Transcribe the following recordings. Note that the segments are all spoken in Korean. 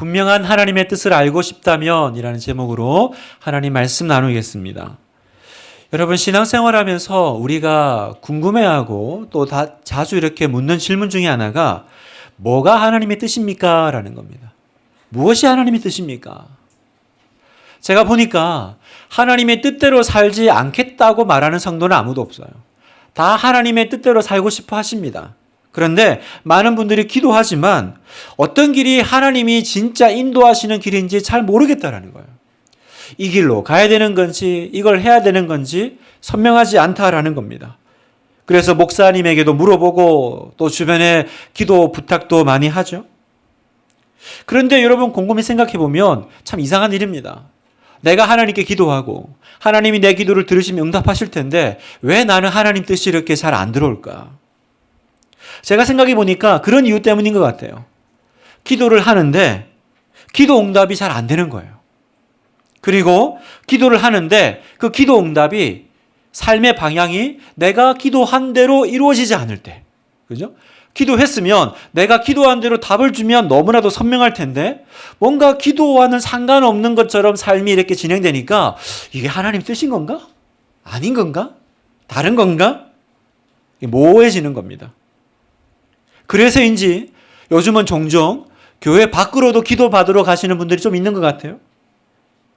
분명한 하나님의 뜻을 알고 싶다면 이라는 제목으로 하나님 말씀 나누겠습니다. 여러분, 신앙생활하면서 우리가 궁금해하고 또 자주 이렇게 묻는 질문 중에 하나가 뭐가 하나님의 뜻입니까? 라는 겁니다. 무엇이 하나님의 뜻입니까? 제가 보니까 하나님의 뜻대로 살지 않겠다고 말하는 성도는 아무도 없어요. 다 하나님의 뜻대로 살고 싶어 하십니다. 그런데 많은 분들이 기도하지만 어떤 길이 하나님이 진짜 인도하시는 길인지 잘 모르겠다라는 거예요. 이 길로 가야 되는 건지 이걸 해야 되는 건지 선명하지 않다라는 겁니다. 그래서 목사님에게도 물어보고 또 주변에 기도 부탁도 많이 하죠. 그런데 여러분 곰곰이 생각해 보면 참 이상한 일입니다. 내가 하나님께 기도하고 하나님이 내 기도를 들으시면 응답하실 텐데 왜 나는 하나님 뜻이 이렇게 잘 안 들어올까? 제가 생각해 보니까 그런 이유 때문인 것 같아요. 기도를 하는데 기도 응답이 잘 안 되는 거예요. 그리고 기도를 하는데 그 기도 응답이 삶의 방향이 내가 기도한 대로 이루어지지 않을 때, 그죠? 기도했으면 내가 기도한 대로 답을 주면 너무나도 선명할 텐데 뭔가 기도와는 상관없는 것처럼 삶이 이렇게 진행되니까 이게 하나님 뜻인 건가? 아닌 건가? 다른 건가? 모호해지는 겁니다. 그래서인지 요즘은 종종 교회 밖으로도 기도 받으러 가시는 분들이 좀 있는 것 같아요.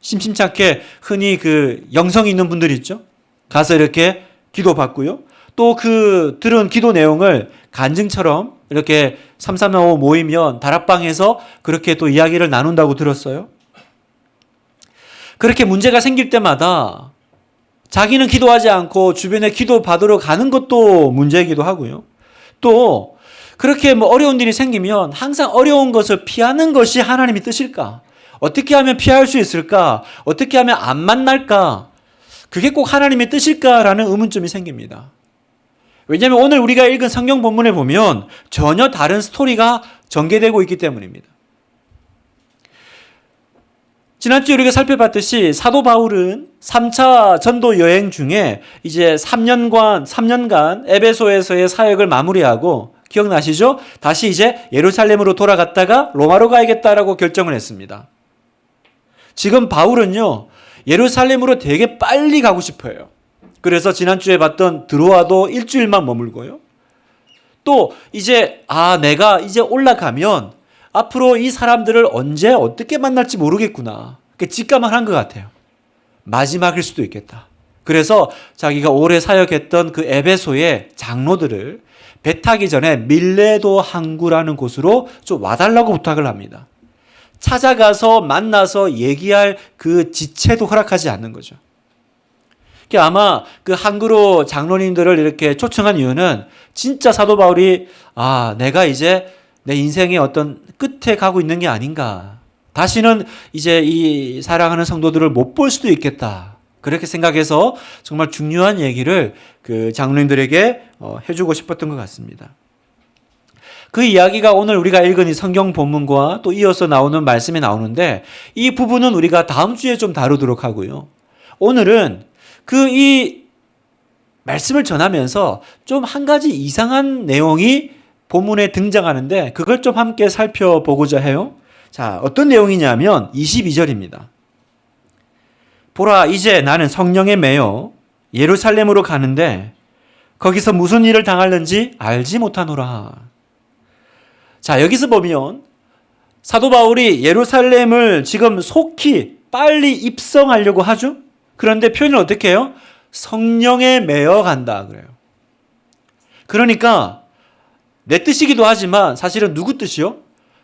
심심찮게 흔히 그 영성이 있는 분들이 있죠. 가서 이렇게 기도 받고요. 또 그 들은 기도 내용을 간증처럼 이렇게 335 모이면 다락방에서 그렇게 또 이야기를 나눈다고 들었어요. 그렇게 문제가 생길 때마다 자기는 기도하지 않고 주변에 기도 받으러 가는 것도 문제이기도 하고요. 또 그렇게 어려운 일이 생기면 항상 어려운 것을 피하는 것이 하나님의 뜻일까? 어떻게 하면 피할 수 있을까? 어떻게 하면 안 만날까? 그게 꼭 하나님의 뜻일까라는 의문점이 생깁니다. 왜냐하면 오늘 우리가 읽은 성경 본문에 보면 전혀 다른 스토리가 전개되고 있기 때문입니다. 지난주에 우리가 살펴봤듯이 사도 바울은 3차 전도 여행 중에 이제 3년간 에베소에서의 사역을 마무리하고 기억나시죠? 다시 이제 예루살렘으로 돌아갔다가 로마로 가야겠다라고 결정을 했습니다. 지금 바울은요, 예루살렘으로 되게 빨리 가고 싶어요. 그래서 지난주에 봤던 드로아도 일주일만 머물고요. 또 이제 내가 이제 올라가면 앞으로 이 사람들을 언제 어떻게 만날지 모르겠구나. 직감을 한 것 같아요. 마지막일 수도 있겠다. 그래서 자기가 오래 사역했던 그 에베소의 장로들을 배 타기 전에 밀레도 항구라는 곳으로 좀 와달라고 부탁을 합니다. 찾아가서 만나서 얘기할 그 지체도 허락하지 않는 거죠. 아마 그 항구로 장로님들을 이렇게 초청한 이유는 진짜 사도 바울이 내가 이제 내 인생의 어떤 끝에 가고 있는 게 아닌가. 다시는 이제 이 사랑하는 성도들을 못 볼 수도 있겠다. 그렇게 생각해서 정말 중요한 얘기를 그 장로님들에게 해주고 싶었던 것 같습니다. 그 이야기가 오늘 우리가 읽은 이 성경 본문과 또 이어서 나오는 말씀에 나오는데 이 부분은 우리가 다음 주에 좀 다루도록 하고요. 오늘은 이 말씀을 전하면서 좀 한 가지 이상한 내용이 본문에 등장하는데 그걸 좀 함께 살펴보고자 해요. 자, 어떤 내용이냐면 22절입니다. 보라, 이제 나는 성령에 매여 예루살렘으로 가는데 거기서 무슨 일을 당하는지 알지 못하노라. 자, 여기서 보면 사도 바울이 예루살렘을 지금 속히 빨리 입성하려고 하죠. 그런데 표현을 어떻게 해요? 성령에 매여 간다 그래요. 그러니까 내 뜻이기도 하지만 사실은 누구 뜻이요?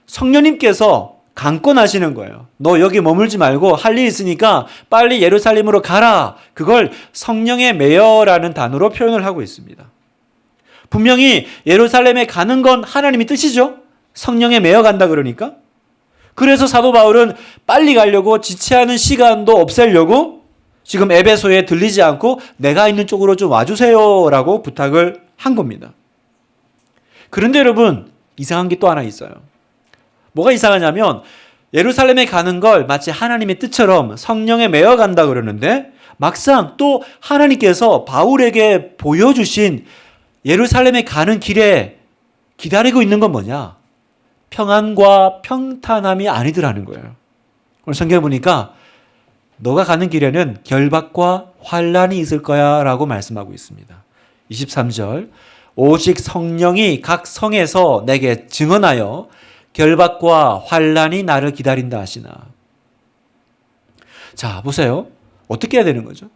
성령님께서 강권하시는 거예요. 너 여기 머물지 말고 할 일 있으니까 빨리 예루살렘으로 가라. 그걸 성령에 매여라는 단어로 표현을 하고 있습니다. 분명히 예루살렘에 가는 건 하나님의 뜻이죠. 성령에 매여 간다 그러니까. 그래서 사도 바울은 빨리 가려고 지체하는 시간도 없애려고 지금 에베소에 들리지 않고 내가 있는 쪽으로 좀 와주세요라고 부탁을 한 겁니다. 그런데 여러분, 이상한 게 또 하나 있어요. 뭐가 이상하냐면 예루살렘에 가는 걸 마치 하나님의 뜻처럼 성령에 매여 간다 그러는데 막상 또 하나님께서 바울에게 보여주신 예루살렘에 가는 길에 기다리고 있는 건 뭐냐? 평안과 평탄함이 아니더라는 거예요. 오늘 성경에 보니까 너가 가는 길에는 결박과 환란이 있을 거야 라고 말씀하고 있습니다. 23절 오직 성령이 각 성에서 내게 증언하여 결박과 환란이 나를 기다린다 하시나. 자, 보세요. 어떻게 해야 되는 거죠?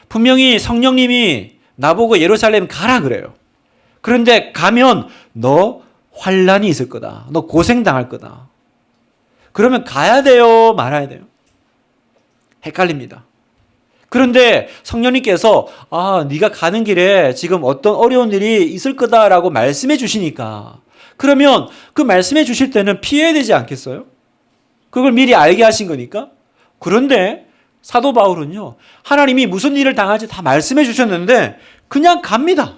분명히 성령님이 나보고 예루살렘 가라 그래요. 그런데 가면 너 환란이 있을 거다. 너 고생당할 거다. 그러면 가야 돼요? 말아야 돼요? 헷갈립니다. 그런데 성령님께서 네가 가는 길에 지금 어떤 어려운 일이 있을 거다라고 말씀해 주시니까 그러면 그 말씀해 주실 때는 피해야 되지 않겠어요? 그걸 미리 알게 하신 거니까. 그런데 사도 바울은요, 하나님이 무슨 일을 당할지 다 말씀해 주셨는데 그냥 갑니다.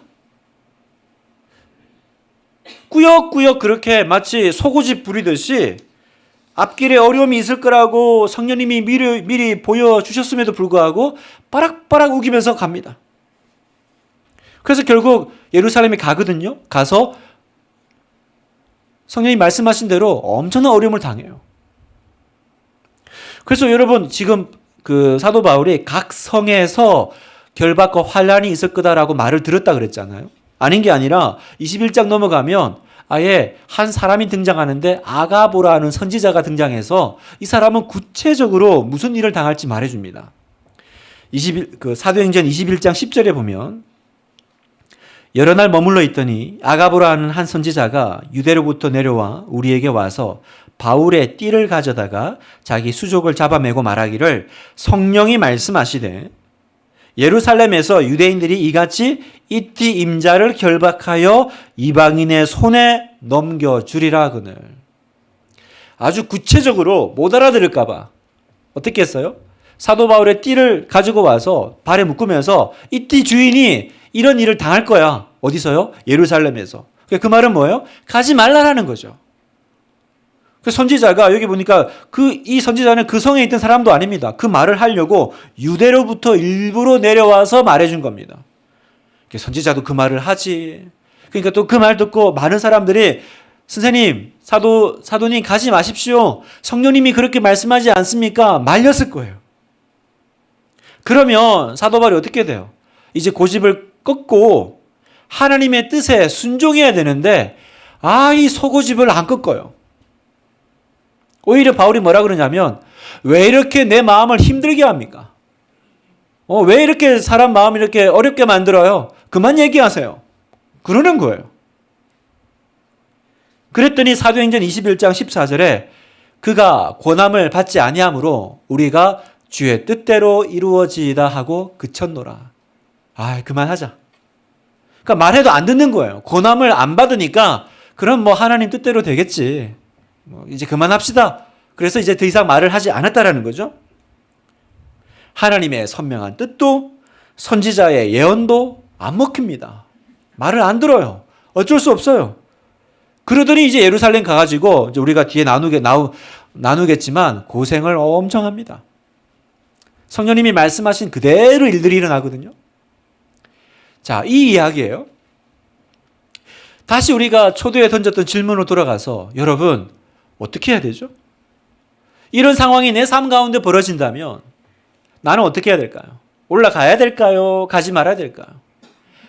꾸역꾸역 그렇게 마치 소고집 부리듯이 앞길에 어려움이 있을 거라고 성령님이 미리 보여주셨음에도 불구하고 빠락빠락 우기면서 갑니다. 그래서 결국 예루살렘에 가거든요. 가서 성령이 말씀하신 대로 엄청난 어려움을 당해요. 그래서 여러분 지금 그 사도 바울이 각 성에서 결박과 환란이 있을 거다라고 말을 들었다 그랬잖아요. 아닌 게 아니라 21장 넘어가면 아예 한 사람이 등장하는데 아가보라는 선지자가 등장해서 이 사람은 구체적으로 무슨 일을 당할지 말해줍니다. 사도행전 21장 10절에 보면 여러 날 머물러 있더니 아가보라는 한 선지자가 유대로부터 내려와 우리에게 와서 바울의 띠를 가져다가 자기 수족을 잡아매고 말하기를 성령이 말씀하시되 예루살렘에서 유대인들이 이같이 이 띠 임자를 결박하여 이방인의 손에 넘겨주리라 하거늘. 아주 구체적으로 못 알아들을까 봐 어떻게 했어요? 사도 바울의 띠를 가지고 와서 발에 묶으면서 이 띠 주인이 이런 일을 당할 거야. 어디서요? 예루살렘에서. 그 말은 뭐예요? 가지 말라라는 거죠. 그 선지자가 여기 보니까 이 선지자는 그 성에 있던 사람도 아닙니다. 그 말을 하려고 유대로부터 일부러 내려와서 말해준 겁니다. 선지자도 그 말을 하지. 그러니까 또 그 말 듣고 많은 사람들이 선생님, 사도님 가지 마십시오. 성령님이 그렇게 말씀하지 않습니까? 말렸을 거예요. 그러면 사도 바울이 어떻게 돼요? 이제 고집을 꺾고 하나님의 뜻에 순종해야 되는데 이 소고집을 안 꺾어요. 오히려 바울이 뭐라 그러냐면 왜 이렇게 내 마음을 힘들게 합니까? 왜 이렇게 사람 마음을 이렇게 어렵게 만들어요? 그만 얘기하세요. 그러는 거예요. 그랬더니 사도행전 21장 14절에 그가 권함을 받지 아니하므로 우리가 주의 뜻대로 이루어지이다 하고 그쳤노라. 그만하자. 그러니까 말해도 안 듣는 거예요. 권함을 안 받으니까 그럼 뭐 하나님 뜻대로 되겠지. 이제 그만합시다. 그래서 이제 더 이상 말을 하지 않았다라는 거죠. 하나님의 선명한 뜻도 선지자의 예언도 안 먹힙니다. 말을 안 들어요. 어쩔 수 없어요. 그러더니 이제 예루살렘 가가지고 이제 우리가 뒤에 나누겠지만 고생을 엄청 합니다. 성령님이 말씀하신 그대로 일들이 일어나거든요. 자, 이 이야기예요. 다시 우리가 초대에 던졌던 질문으로 돌아가서 여러분 어떻게 해야 되죠? 이런 상황이 내 삶 가운데 벌어진다면 나는 어떻게 해야 될까요? 올라가야 될까요? 가지 말아야 될까요?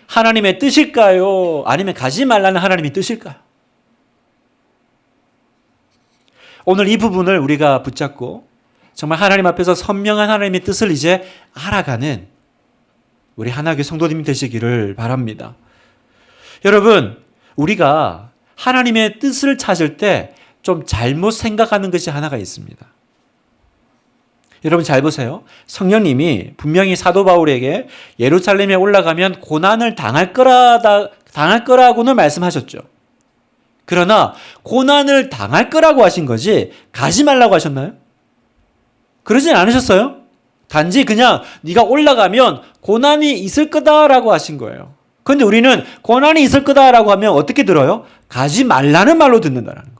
하나님의 뜻일까요? 아니면 가지 말라는 하나님의 뜻일까요? 오늘 이 부분을 우리가 붙잡고 정말 하나님 앞에서 선명한 하나님의 뜻을 이제 알아가는 우리 하나교회 성도님이 되시기를 바랍니다. 여러분, 우리가 하나님의 뜻을 찾을 때 좀 잘못 생각하는 것이 하나가 있습니다. 여러분 잘 보세요. 성령님이 분명히 사도 바울에게 예루살렘에 올라가면 고난을 당할 거라고는 말씀하셨죠. 그러나 고난을 당할 거라고 하신 거지 가지 말라고 하셨나요? 그러진 않으셨어요? 단지 그냥 네가 올라가면 고난이 있을 거다라고 하신 거예요. 그런데 우리는 고난이 있을 거다라고 하면 어떻게 들어요? 가지 말라는 말로 듣는다라는 거예요.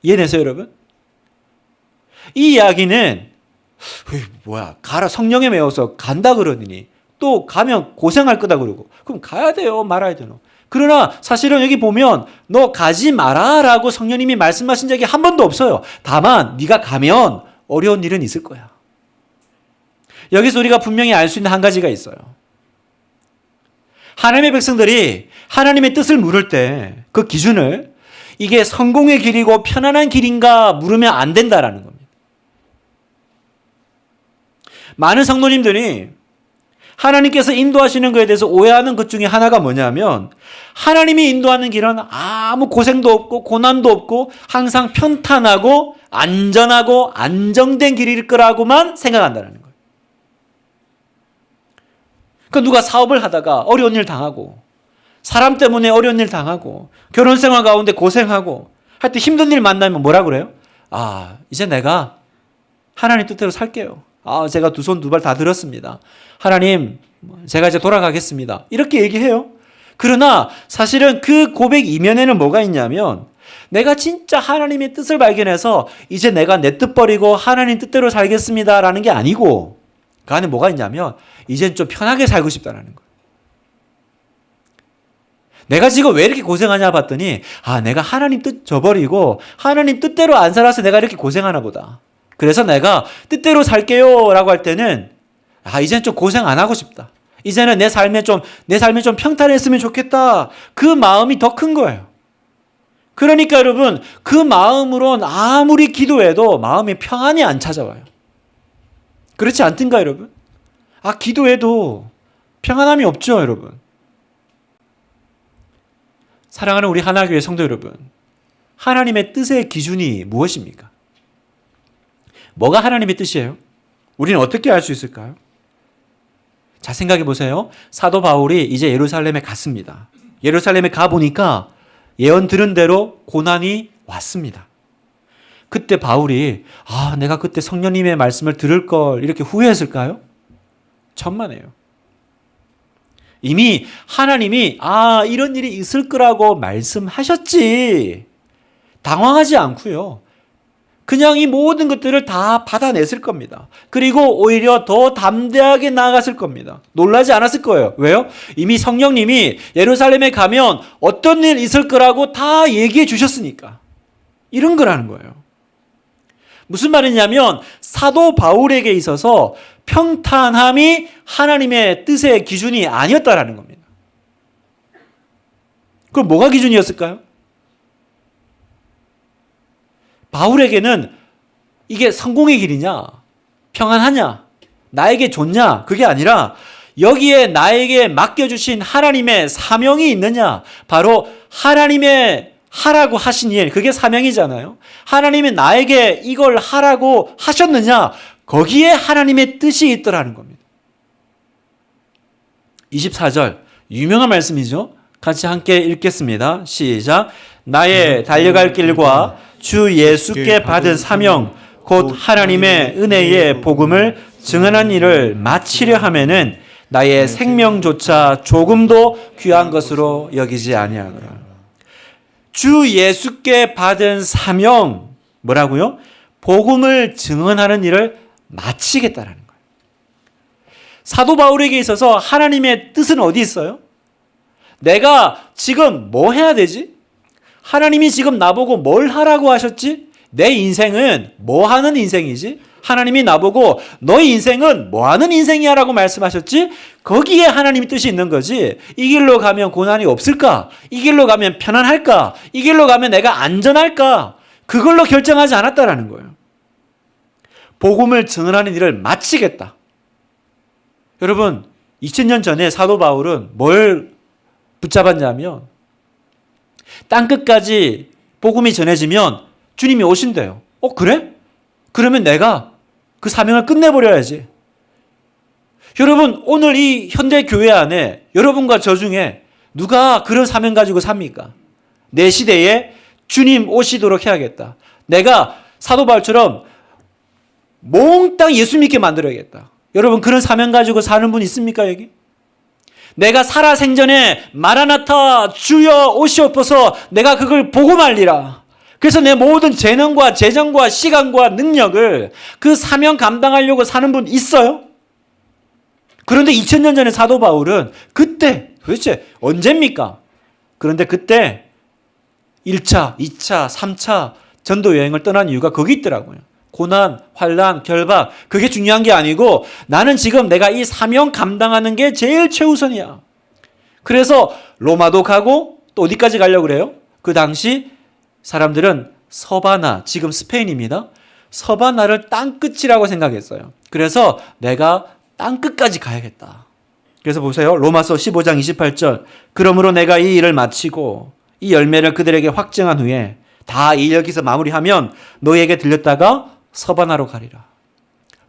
이해되세요, 여러분? 이 이야기는 가라 성령에 매워서 간다 그러더니 또 가면 고생할 거다 그러고 그럼 가야 돼요, 말아야 되노? 그러나 사실은 여기 보면 너 가지 마라라고 성령님이 말씀하신 적이 한 번도 없어요. 다만 네가 가면 어려운 일은 있을 거야. 여기서 우리가 분명히 알 수 있는 한 가지가 있어요. 하나님의 백성들이 하나님의 뜻을 물을 때 그 기준을 이게 성공의 길이고 편안한 길인가 물으면 안 된다라는 겁니다. 많은 성도님들이 하나님께서 인도하시는 것에 대해서 오해하는 것 중에 하나가 뭐냐면 하나님이 인도하는 길은 아무 고생도 없고 고난도 없고 항상 평탄하고 안전하고 안정된 길일 거라고만 생각한다는 거예요. 그러니까 누가 사업을 하다가 어려운 일 당하고 사람 때문에 어려운 일 당하고 결혼 생활 가운데 고생하고 할 때 힘든 일 만나면 뭐라 그래요? 아, 이제 내가 하나님 뜻대로 살게요. 아, 제가 두 손 두 발 다 들었습니다. 하나님, 제가 이제 돌아가겠습니다. 이렇게 얘기해요. 그러나 사실은 그 고백 이면에는 뭐가 있냐면 내가 진짜 하나님의 뜻을 발견해서 이제 내가 내 뜻 버리고 하나님 뜻대로 살겠습니다라는 게 아니고 그 안에 뭐가 있냐면 이젠 좀 편하게 살고 싶다는 거예요. 내가 지금 왜 이렇게 고생하냐 봤더니 아, 내가 하나님 뜻 저버리고 하나님 뜻대로 안 살아서 내가 이렇게 고생하나 보다. 그래서 내가 뜻대로 살게요 라고 할 때는 아, 이제는 좀 고생 안 하고 싶다. 이제는 내 삶이 좀 평탄했으면 좋겠다. 그 마음이 더 큰 거예요. 그러니까 여러분, 그 마음으론 아무리 기도해도 마음이 평안이 안 찾아와요. 그렇지 않든가 여러분? 아, 기도해도 평안함이 없죠 여러분. 사랑하는 우리 하나교회 성도 여러분, 하나님의 뜻의 기준이 무엇입니까? 뭐가 하나님의 뜻이에요? 우리는 어떻게 알 수 있을까요? 자, 생각해 보세요. 사도 바울이 이제 예루살렘에 갔습니다. 예루살렘에 가보니까 예언 들은 대로 고난이 왔습니다. 그때 바울이 아, 내가 그때 성령님의 말씀을 들을 걸 이렇게 후회했을까요? 천만에요. 이미 하나님이 아, 이런 일이 있을 거라고 말씀하셨지. 당황하지 않고요. 그냥 이 모든 것들을 다 받아냈을 겁니다. 그리고 오히려 더 담대하게 나아갔을 겁니다. 놀라지 않았을 거예요. 왜요? 이미 성령님이 예루살렘에 가면 어떤 일 있을 거라고 다 얘기해 주셨으니까. 이런 거라는 거예요. 무슨 말이냐면 사도 바울에게 있어서 평탄함이 하나님의 뜻의 기준이 아니었다라는 겁니다. 그럼 뭐가 기준이었을까요? 바울에게는 이게 성공의 길이냐, 평안하냐, 나에게 좋냐, 그게 아니라 여기에 나에게 맡겨주신 하나님의 사명이 있느냐, 바로 하나님의 하라고 하신 일, 그게 사명이잖아요. 하나님이 나에게 이걸 하라고 하셨느냐, 거기에 하나님의 뜻이 있더라는 겁니다. 24절, 유명한 말씀이죠. 같이 함께 읽겠습니다. 시작. 나의 달려갈 길과 주 예수께 받은 사명, 곧 하나님의 은혜의 복음을 증언한 일을 마치려 하면은 나의 생명조차 조금도 귀한 것으로 여기지 아니하노라. 주 예수께 받은 사명, 뭐라고요? 복음을 증언하는 일을 마치겠다라는 거예요. 사도 바울에게 있어서 하나님의 뜻은 어디 있어요? 내가 지금 뭐 해야 되지? 하나님이 지금 나보고 뭘 하라고 하셨지? 내 인생은 뭐 하는 인생이지? 하나님이 나보고 너의 인생은 뭐 하는 인생이야 라고 말씀하셨지? 거기에 하나님의 뜻이 있는 거지. 이 길로 가면 고난이 없을까? 이 길로 가면 편안할까? 이 길로 가면 내가 안전할까? 그걸로 결정하지 않았다라는 거예요. 복음을 증언하는 일을 마치겠다. 여러분, 2000년 전에 사도 바울은 뭘 붙잡았냐면 땅끝까지 복음이 전해지면 주님이 오신대요. 그래? 그러면 내가 그 사명을 끝내버려야지. 여러분, 오늘 이 현대 교회 안에 여러분과 저 중에 누가 그런 사명 가지고 삽니까? 내 시대에 주님 오시도록 해야겠다. 내가 사도 바울처럼 몽땅 예수 믿게 만들어야겠다. 여러분, 그런 사명 가지고 사는 분 있습니까, 여기? 내가 살아 생전에 마라나타 주여 오시옵소서 내가 그걸 보고 말리라. 그래서 내 모든 재능과 재정과 시간과 능력을 그 사명 감당하려고 사는 분 있어요? 그런데 2000년 전에 사도 바울은 그때 도대체 언제입니까? 그런데 그때 1차, 2차, 3차 전도 여행을 떠난 이유가 거기 있더라고요. 고난, 환난, 결박, 그게 중요한 게 아니고 나는 지금 내가 이 사명 감당하는 게 제일 최우선이야. 그래서 로마도 가고 또 어디까지 가려고 그래요? 그 당시 사람들은 서바나, 지금 스페인입니다. 서바나를 땅끝이라고 생각했어요. 그래서 내가 땅끝까지 가야겠다. 그래서 보세요. 로마서 15장 28절. 그러므로 내가 이 일을 마치고 이 열매를 그들에게 확증한 후에 다 이 여기서 마무리하면 너희에게 들렸다가 서바나로 가리라.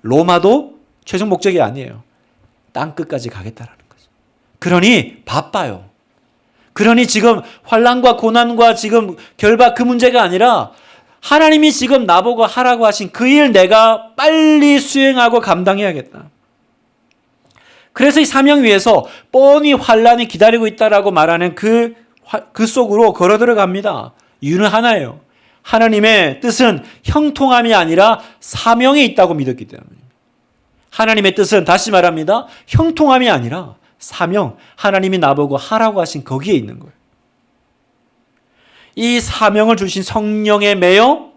로마도 최종 목적이 아니에요. 땅끝까지 가겠다라는 거죠. 그러니 바빠요. 그러니 지금 환난과 고난과 지금 결박 그 문제가 아니라 하나님이 지금 나보고 하라고 하신 그 일 내가 빨리 수행하고 감당해야겠다. 그래서 이 사명 위에서 뻔히 환난이 기다리고 있다라고 말하는 그 속으로 걸어 들어갑니다. 이유는 하나예요. 하나님의 뜻은 형통함이 아니라 사명에 있다고 믿었기 때문입니다. 하나님의 뜻은 다시 말합니다. 형통함이 아니라 사명, 하나님이 나보고 하라고 하신 거기에 있는 거예요. 이 사명을 주신 성령에 매여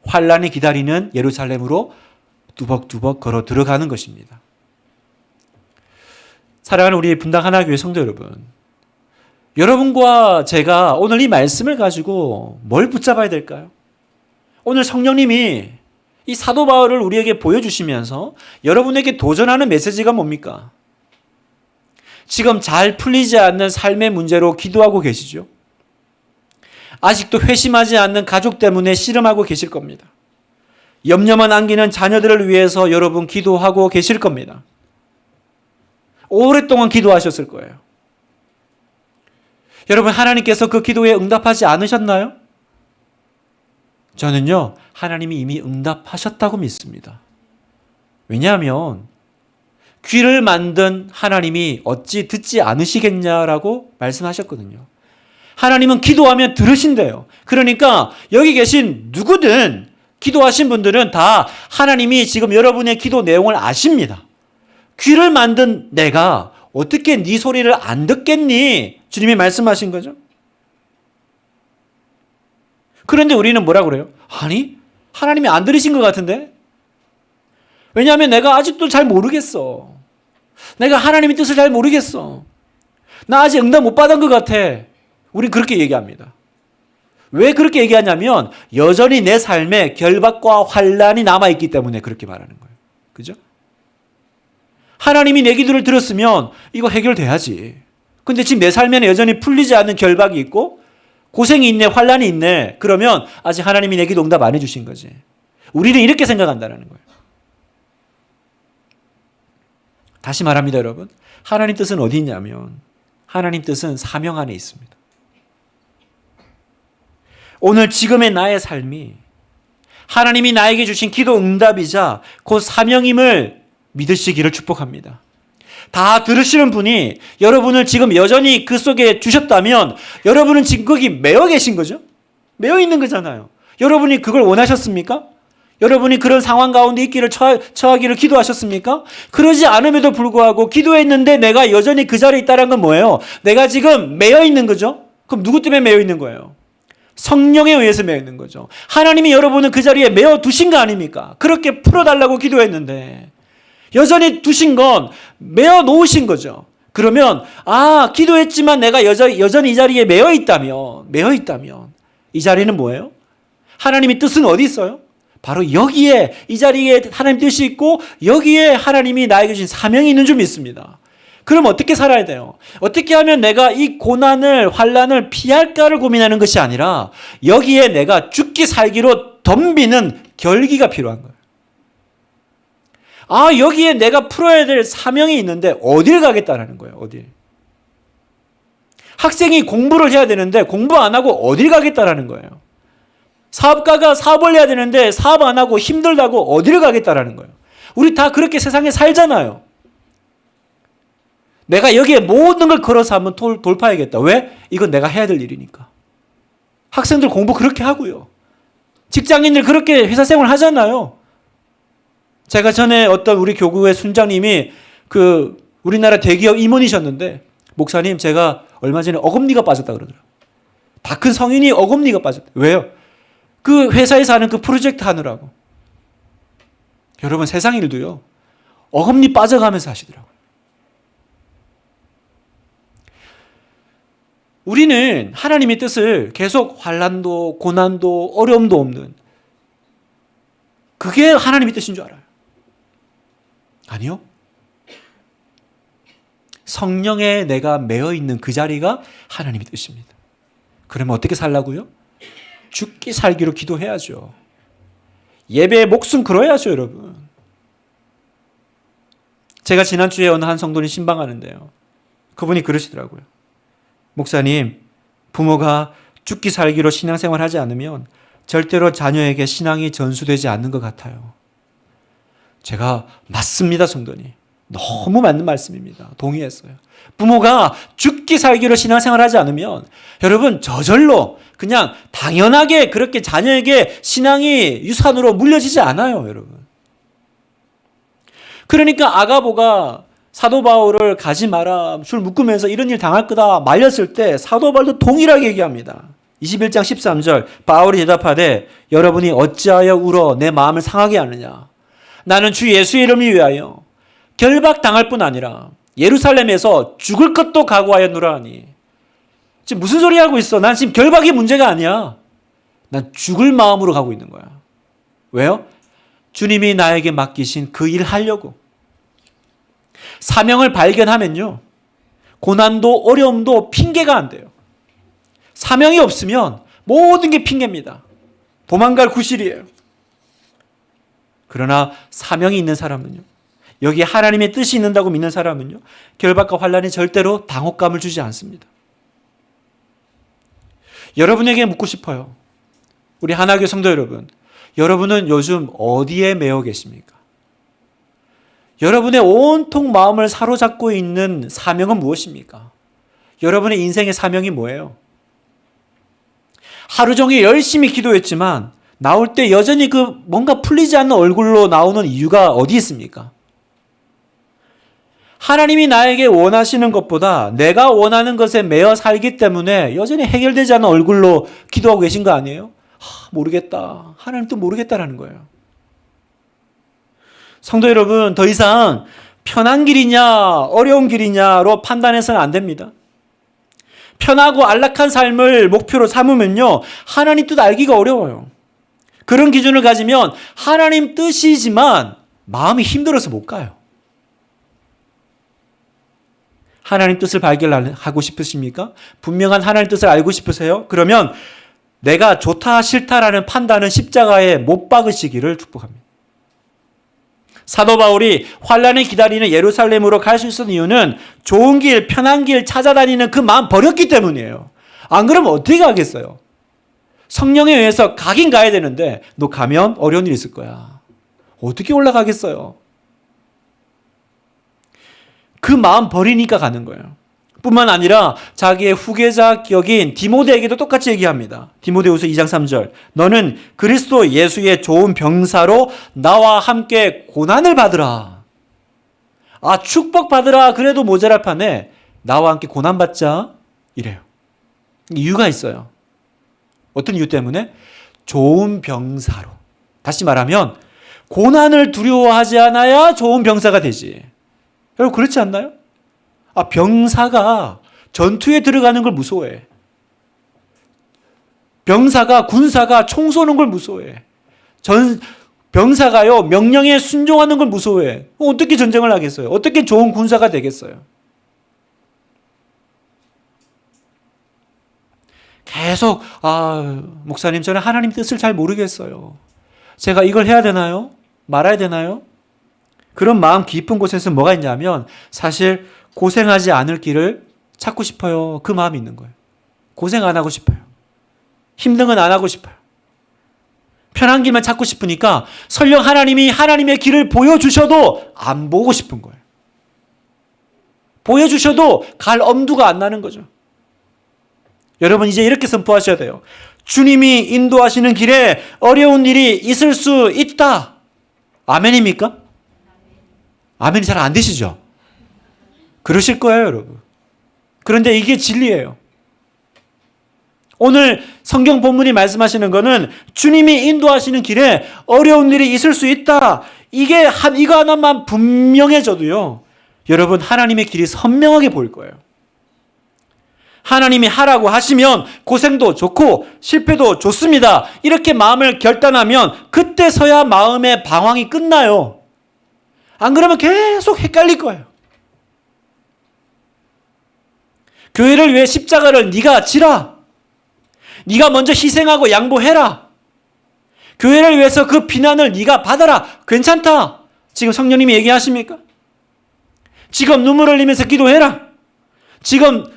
환난이 기다리는 예루살렘으로 두벅두벅 걸어 들어가는 것입니다. 사랑하는 우리 분당 하나교회 성도 여러분, 여러분과 제가 오늘 이 말씀을 가지고 뭘 붙잡아야 될까요? 오늘 성령님이 이 사도 바울을 우리에게 보여주시면서 여러분에게 도전하는 메시지가 뭡니까? 지금 잘 풀리지 않는 삶의 문제로 기도하고 계시죠? 아직도 회심하지 않는 가족 때문에 씨름하고 계실 겁니다. 염려만 안기는 자녀들을 위해서 여러분 기도하고 계실 겁니다. 오랫동안 기도하셨을 거예요. 여러분, 하나님께서 그 기도에 응답하지 않으셨나요? 저는요, 하나님이 이미 응답하셨다고 믿습니다. 왜냐하면 귀를 만든 하나님이 어찌 듣지 않으시겠냐라고 말씀하셨거든요. 하나님은 기도하면 들으신대요. 그러니까 여기 계신 누구든 기도하신 분들은 다 하나님이 지금 여러분의 기도 내용을 아십니다. 귀를 만든 내가 어떻게 네 소리를 안 듣겠니? 주님이 말씀하신 거죠. 그런데 우리는 뭐라 그래요? 아니, 하나님이 안 들으신 것 같은데? 왜냐하면 내가 아직도 잘 모르겠어. 내가 하나님의 뜻을 잘 모르겠어. 나 아직 응답 못 받은 것 같아. 우린 그렇게 얘기합니다. 왜 그렇게 얘기하냐면 여전히 내 삶에 결박과 환난이 남아있기 때문에 그렇게 말하는 거예요. 그죠? 하나님이 내 기도를 들었으면 이거 해결돼야지. 근데 지금 내 삶에는 여전히 풀리지 않는 결박이 있고 고생이 있네, 환난이 있네. 그러면 아직 하나님이 내 기도 응답 안 해주신 거지. 우리는 이렇게 생각한다는 거예요. 다시 말합니다, 여러분. 하나님 뜻은 어디 있냐면 하나님 뜻은 사명 안에 있습니다. 오늘 지금의 나의 삶이 하나님이 나에게 주신 기도 응답이자 그 사명임을 믿으시기를 축복합니다. 다 들으시는 분이 여러분을 지금 여전히 그 속에 주셨다면 여러분은 지금 거기 매여 계신 거죠? 매여 있는 거잖아요. 여러분이 그걸 원하셨습니까? 여러분이 그런 상황 가운데 있기를 처하기를 기도하셨습니까? 그러지 않음에도 불구하고 기도했는데 내가 여전히 그 자리에 있다는 건 뭐예요? 내가 지금 매여 있는 거죠? 그럼 누구 때문에 매여 있는 거예요? 성령에 의해서 매여 있는 거죠. 하나님이 여러분을 그 자리에 매여 두신 거 아닙니까? 그렇게 풀어달라고 기도했는데 여전히 두신 건 매어 놓으신 거죠. 그러면 기도했지만 내가 여전히 이 자리에 매어 있다면 이 자리는 뭐예요? 하나님의 뜻은 어디 있어요? 바로 여기에, 이 자리에 하나님 뜻이 있고 여기에 하나님이 나에게 주신 사명이 있는 줄 믿습니다. 그럼 어떻게 살아야 돼요? 어떻게 하면 내가 이 고난을, 환난을 피할까를 고민하는 것이 아니라 여기에 내가 죽기 살기로 덤비는 결기가 필요한 거예요. 여기에 내가 풀어야 될 사명이 있는데 어딜 가겠다라는 거예요. 어딜. 학생이 공부를 해야 되는데 공부 안 하고 어딜 가겠다라는 거예요. 사업가가 사업을 해야 되는데 사업 안 하고 힘들다고 어딜 가겠다라는 거예요. 우리 다 그렇게 세상에 살잖아요. 내가 여기에 모든 걸 걸어서 한번 돌파해야겠다. 왜? 이건 내가 해야 될 일이니까. 학생들 공부 그렇게 하고요. 직장인들 그렇게 회사 생활 하잖아요. 제가 전에 어떤 우리 교구의 순장님이 우리나라 대기업 임원이셨는데 목사님, 제가 얼마 전에 어금니가 빠졌다 그러더라고요. 다 큰 성인이 어금니가 빠졌다. 왜요? 그 회사에서 하는 그 프로젝트 하느라고. 여러분, 세상 일도요, 어금니 빠져가면서 하시더라고요. 우리는 하나님의 뜻을 계속 환난도, 고난도, 어려움도 없는, 그게 하나님의 뜻인 줄 알아요. 아니요. 성령에 내가 매여 있는 그 자리가 하나님의 뜻입니다. 그러면 어떻게 살라고요? 죽기 살기로 기도해야죠. 예배에 목숨 걸어야죠, 여러분. 제가 지난주에 어느 한 성도님 신방하는데요, 그분이 그러시더라고요. 목사님, 부모가 죽기 살기로 신앙생활 하지 않으면 절대로 자녀에게 신앙이 전수되지 않는 것 같아요. 제가 맞습니다, 성도님. 너무 맞는 말씀입니다. 동의했어요. 부모가 죽기 살기로 신앙생활 하지 않으면 여러분, 저절로 그냥 당연하게 그렇게 자녀에게 신앙이 유산으로 물려지지 않아요, 여러분. 그러니까 아가보가 사도 바울을 가지 마라, 술 묶으면서 이런 일 당할 거다 말렸을 때 사도 바울도 동일하게 얘기합니다. 21장 13절, 바울이 대답하되 여러분이 어찌하여 울어 내 마음을 상하게 하느냐. 나는 주 예수의 이름을 위하여 결박당할 뿐 아니라 예루살렘에서 죽을 것도 각오하였노라 하니. 지금 무슨 소리 하고 있어? 난 지금 결박이 문제가 아니야. 난 죽을 마음으로 가고 있는 거야. 왜요? 주님이 나에게 맡기신 그 일 하려고. 사명을 발견하면요, 고난도 어려움도 핑계가 안 돼요. 사명이 없으면 모든 게 핑계입니다. 도망갈 구실이에요. 그러나 사명이 있는 사람은요, 여기에 하나님의 뜻이 있는다고 믿는 사람은요, 결박과 환난이 절대로 당혹감을 주지 않습니다. 여러분에게 묻고 싶어요. 우리 하나교회 성도 여러분, 여러분은 요즘 어디에 매여 계십니까? 여러분의 온통 마음을 사로잡고 있는 사명은 무엇입니까? 여러분의 인생의 사명이 뭐예요? 하루 종일 열심히 기도했지만 나올 때 여전히 그 뭔가 풀리지 않는 얼굴로 나오는 이유가 어디 있습니까? 하나님이 나에게 원하시는 것보다 내가 원하는 것에 매여 살기 때문에 여전히 해결되지 않는 얼굴로 기도하고 계신 거 아니에요? 모르겠다. 하나님도 모르겠다라는 거예요. 성도 여러분, 더 이상 편한 길이냐 어려운 길이냐로 판단해서는 안 됩니다. 편하고 안락한 삶을 목표로 삼으면요, 하나님 뜻 알기가 어려워요. 그런 기준을 가지면 하나님 뜻이지만 마음이 힘들어서 못 가요. 하나님 뜻을 발견하고 싶으십니까? 분명한 하나님 뜻을 알고 싶으세요? 그러면 내가 좋다 싫다라는 판단은 십자가에 못 박으시기를 축복합니다. 사도 바울이 환난을 기다리는 예루살렘으로 갈 수 있었던 이유는 좋은 길, 편한 길 찾아다니는 그 마음 버렸기 때문이에요. 안 그러면 어떻게 가겠어요? 성령에 의해서 가긴 가야 되는데 너 가면 어려운 일이 있을 거야. 어떻게 올라가겠어요? 그 마음 버리니까 가는 거예요. 뿐만 아니라 자기의 후계자 격인 디모데에게도 똑같이 얘기합니다. 디모데후서 2장 3절. 너는 그리스도 예수의 좋은 병사로 나와 함께 고난을 받으라. 축복받으라 그래도 모자랄 판에 나와 함께 고난받자 이래요. 이유가 있어요. 어떤 이유 때문에? 좋은 병사로. 다시 말하면 고난을 두려워하지 않아야 좋은 병사가 되지. 여러분 그렇지 않나요? 병사가 전투에 들어가는 걸 무서워해. 병사가, 군사가 총 쏘는 걸 무서워해. 병사가요, 명령에 순종하는 걸 무서워해. 어떻게 전쟁을 하겠어요? 어떻게 좋은 군사가 되겠어요? 계속, 목사님, 저는 하나님 뜻을 잘 모르겠어요. 제가 이걸 해야 되나요? 말아야 되나요? 그런 마음 깊은 곳에서 뭐가 있냐면 사실 고생하지 않을 길을 찾고 싶어요. 그 마음이 있는 거예요. 고생 안 하고 싶어요. 힘든 건 안 하고 싶어요. 편한 길만 찾고 싶으니까 설령 하나님이 하나님의 길을 보여주셔도 안 보고 싶은 거예요. 보여주셔도 갈 엄두가 안 나는 거죠. 여러분 이제 이렇게 선포하셔야 돼요. 주님이 인도하시는 길에 어려운 일이 있을 수 있다. 아멘입니까? 아멘이 잘 안 되시죠? 그러실 거예요, 여러분. 그런데 이게 진리예요. 오늘 성경 본문이 말씀하시는 거는 주님이 인도하시는 길에 어려운 일이 있을 수 있다. 이거 하나만 분명해져도요, 여러분, 하나님의 길이 선명하게 보일 거예요. 하나님이 하라고 하시면 고생도 좋고 실패도 좋습니다. 이렇게 마음을 결단하면 그때서야 마음의 방황이 끝나요. 안 그러면 계속 헷갈릴 거예요. 교회를 위해 십자가를 네가 지라. 네가 먼저 희생하고 양보해라. 교회를 위해서 그 비난을 네가 받아라. 괜찮다. 지금 성령님이 얘기하십니까? 지금 눈물 흘리면서 기도해라. 지금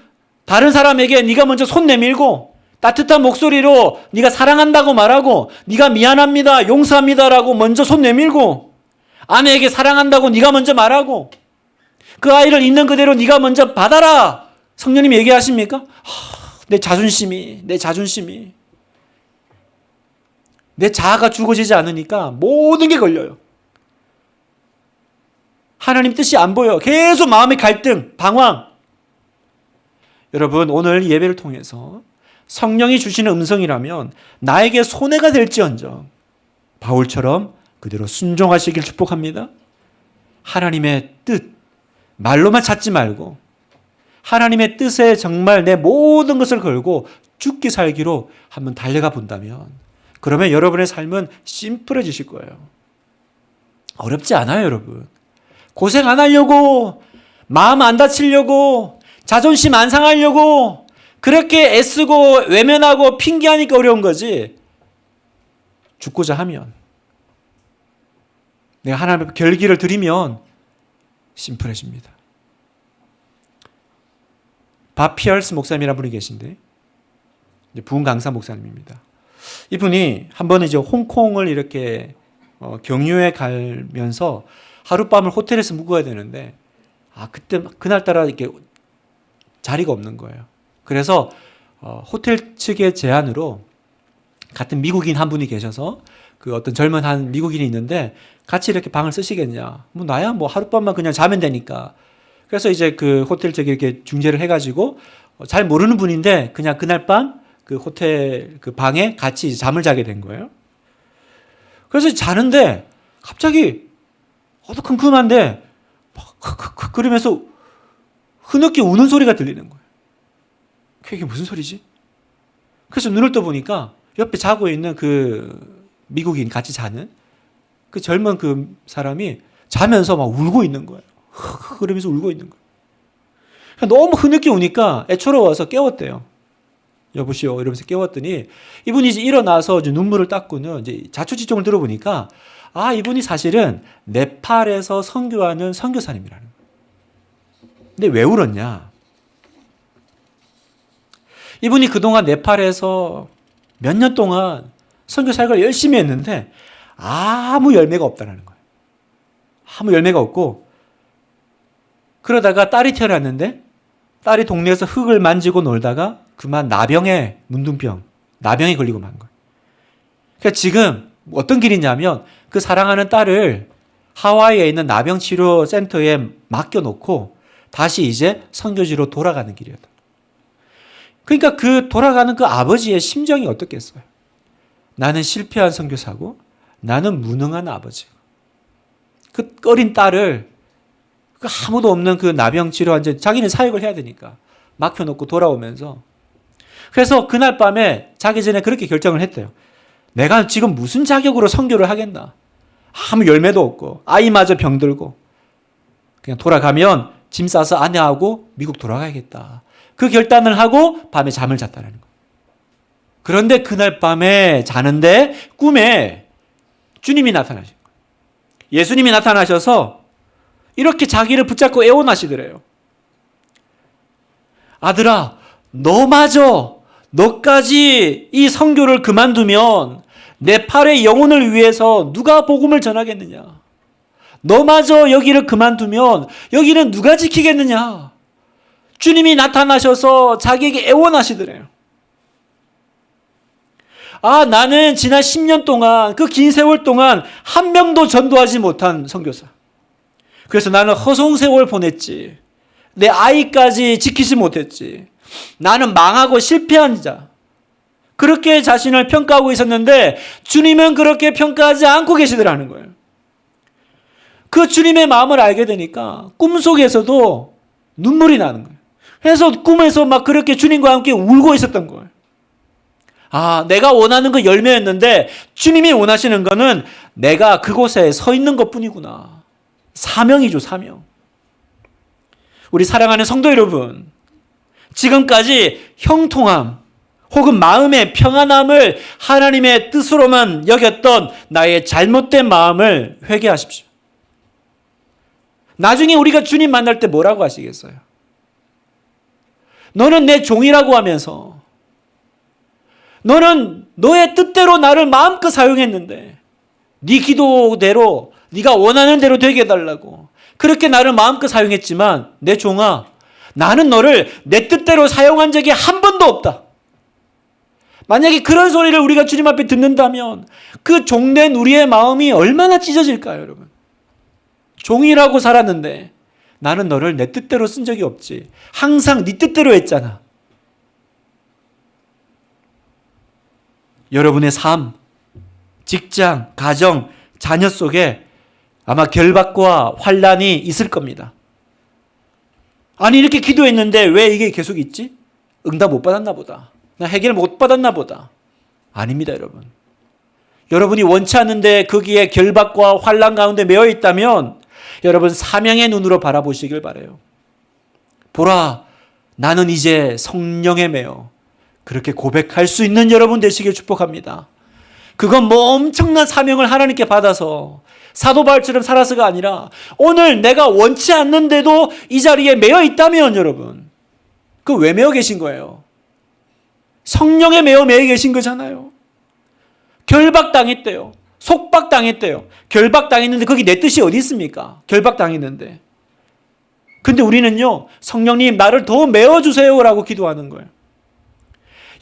다른 사람에게 네가 먼저 손 내밀고 따뜻한 목소리로 네가 사랑한다고 말하고 네가 미안합니다, 용서합니다라고 먼저 손 내밀고 아내에게 사랑한다고 네가 먼저 말하고 그 아이를 있는 그대로 네가 먼저 받아라. 성령님이 얘기하십니까? 내 자존심이 내 자아가 죽어지지 않으니까 모든 게 걸려요. 하나님 뜻이 안 보여. 계속 마음의 갈등, 방황. 여러분, 오늘 예배를 통해서 성령이 주시는 음성이라면 나에게 손해가 될지언정 바울처럼 그대로 순종하시길 축복합니다. 하나님의 뜻, 말로만 찾지 말고 하나님의 뜻에 정말 내 모든 것을 걸고 죽기 살기로 한번 달려가 본다면, 그러면 여러분의 삶은 심플해지실 거예요. 어렵지 않아요, 여러분. 고생 안 하려고, 마음 안 다치려고, 자존심 안 상하려고 그렇게 애쓰고 외면하고 핑계하니까 어려운 거지. 죽고자 하면, 내가 하나님 앞에 결기를 드리면 심플해집니다. 밥 피얼스 목사님이라는 분이 계신데, 부흥 강사 목사님입니다. 이분이 한 번은 이제 홍콩을 이렇게 경유해 가면서 하룻밤을 호텔에서 묵어야 되는데, 그때 그날따라 이렇게 자리가 없는 거예요. 그래서 호텔 측의 제안으로 같은 미국인 한 분이 계셔서 그 어떤 젊은 한 미국인이 있는데 같이 이렇게 방을 쓰시겠냐? 뭐 나야 뭐 하룻밤만 그냥 자면 되니까. 그래서 이제 그 호텔 측에 이렇게 중재를 해가지고 잘 모르는 분인데 그냥 그날 밤 그 호텔 그 방에 같이 잠을 자게 된 거예요. 그래서 자는데 갑자기 어두컴컴한데 막 그러면서 흐느끼 우는 소리가 들리는 거예요. 이게 무슨 소리지? 그래서 눈을 떠보니까 옆에 자고 있는 그 미국인 같이 자는 그 젊은 그 사람이 자면서 막 울고 있는 거예요. 그러면서 울고 있는 거예요. 너무 흐느끼 우니까 애처로워서 깨웠대요. 여보시오 이러면서 깨웠더니 이분이 이제 일어나서 이제 눈물을 닦고는 이제 자초지종을 들어보니까 이분이 사실은 네팔에서 선교하는 선교사님이라는 거예요. 근데 왜 울었냐? 이분이 그동안 네팔에서 몇 년 동안 선교 사역을 열심히 했는데 아무 열매가 없다는 거예요. 아무 열매가 없고, 그러다가 딸이 태어났는데 딸이 동네에서 흙을 만지고 놀다가 그만 나병에 문둥병, 나병에 걸리고 만 거예요. 그러니까 지금 어떤 길이냐면 그 사랑하는 딸을 하와이에 있는 나병 치료 센터에 맡겨놓고 다시 이제 선교지로 돌아가는 길이었다. 그러니까 그 돌아가는 그 아버지의 심정이 어떻겠어요? 나는 실패한 선교사고 나는 무능한 아버지. 그 어린 딸을 그 아무도 없는 그 나병 치료 환자, 자기는 사역을 해야 되니까 맡겨놓고 돌아오면서, 그래서 그날 밤에 자기 전에 그렇게 결정을 했대요. 내가 지금 무슨 자격으로 선교를 하겠나? 아무 열매도 없고 아이마저 병들고 그냥 돌아가면 짐 싸서 아내하고 미국 돌아가야겠다. 그 결단을 하고 밤에 잠을 잤다는 거예요. 그런데 그날 밤에 자는데 꿈에 주님이 나타나신 거예요. 예수님이 나타나셔서 이렇게 자기를 붙잡고 애원하시더래요. 아들아, 너마저 너까지 이 선교를 그만두면 네팔의 영혼을 위해서 누가 복음을 전하겠느냐? 너마저 여기를 그만두면 여기는 누가 지키겠느냐? 주님이 나타나셔서 자기에게 애원하시더래요. 나는 지난 10년 동안, 그 긴 세월 동안 한 명도 전도하지 못한 선교사. 그래서 나는 허송세월 보냈지. 내 아이까지 지키지 못했지. 나는 망하고 실패한 자. 그렇게 자신을 평가하고 있었는데 주님은 그렇게 평가하지 않고 계시더라는 거예요. 그 주님의 마음을 알게 되니까 꿈속에서도 눈물이 나는 거예요. 그래서 꿈에서 막 그렇게 주님과 함께 울고 있었던 거예요. 아, 내가 원하는 그 열매였는데 주님이 원하시는 거는 내가 그곳에 서 있는 것뿐이구나. 사명이죠, 사명. 우리 사랑하는 성도 여러분, 지금까지 형통함 혹은 마음의 평안함을 하나님의 뜻으로만 여겼던 나의 잘못된 마음을 회개하십시오. 나중에 우리가 주님 만날 때 뭐라고 하시겠어요? 너는 내 종이라고 하면서 너는 너의 뜻대로 나를 마음껏 사용했는데 네 기도대로 네가 원하는 대로 되게 해달라고 그렇게 나를 마음껏 사용했지만 내 종아, 나는 너를 내 뜻대로 사용한 적이 한 번도 없다. 만약에 그런 소리를 우리가 주님 앞에 듣는다면 그 종된 우리의 마음이 얼마나 찢어질까요, 여러분? 종이라고 살았는데 나는 너를 내 뜻대로 쓴 적이 없지. 항상 네 뜻대로 했잖아. 여러분의 삶, 직장, 가정, 자녀 속에 아마 결박과 환란이 있을 겁니다. 아니, 이렇게 기도했는데 왜 이게 계속 있지? 응답 못 받았나 보다. 나 해결 못 받았나 보다. 아닙니다, 여러분. 여러분이 원치 않는데 거기에 결박과 환란 가운데 매여 있다면 여러분 사명의 눈으로 바라보시길 바라요. 보라, 나는 이제 성령에 매여. 그렇게 고백할 수 있는 여러분 되시길 축복합니다. 그건 뭐 엄청난 사명을 하나님께 받아서 사도 바울처럼 살아서가 아니라 오늘 내가 원치 않는데도 이 자리에 매여 있다면 여러분, 그 왜 매여 계신 거예요? 성령에 매여 계신 거잖아요. 결박당했대요. 속박당했대요. 결박당했는데 거기 내 뜻이 어디 있습니까? 결박당했는데. 근데 우리는요, 성령님 나를 더 메워주세요 라고 기도하는 거예요.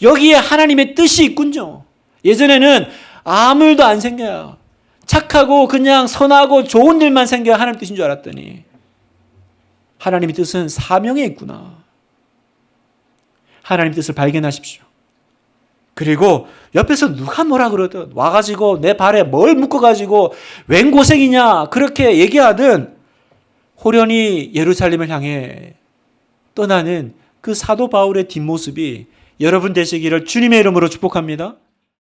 여기에 하나님의 뜻이 있군요. 예전에는 아무 일도 안 생겨요. 착하고 그냥 선하고 좋은 일만 생겨야 하나님 뜻인 줄 알았더니 하나님의 뜻은 사명에 있구나. 하나님의 뜻을 발견하십시오. 그리고 옆에서 누가 뭐라 그러든 와가지고 내 발에 뭘 묶어가지고 웬 고생이냐 그렇게 얘기하든 호련히 예루살렘을 향해 떠나는 그 사도 바울의 뒷모습이 여러분 되시기를 주님의 이름으로 축복합니다.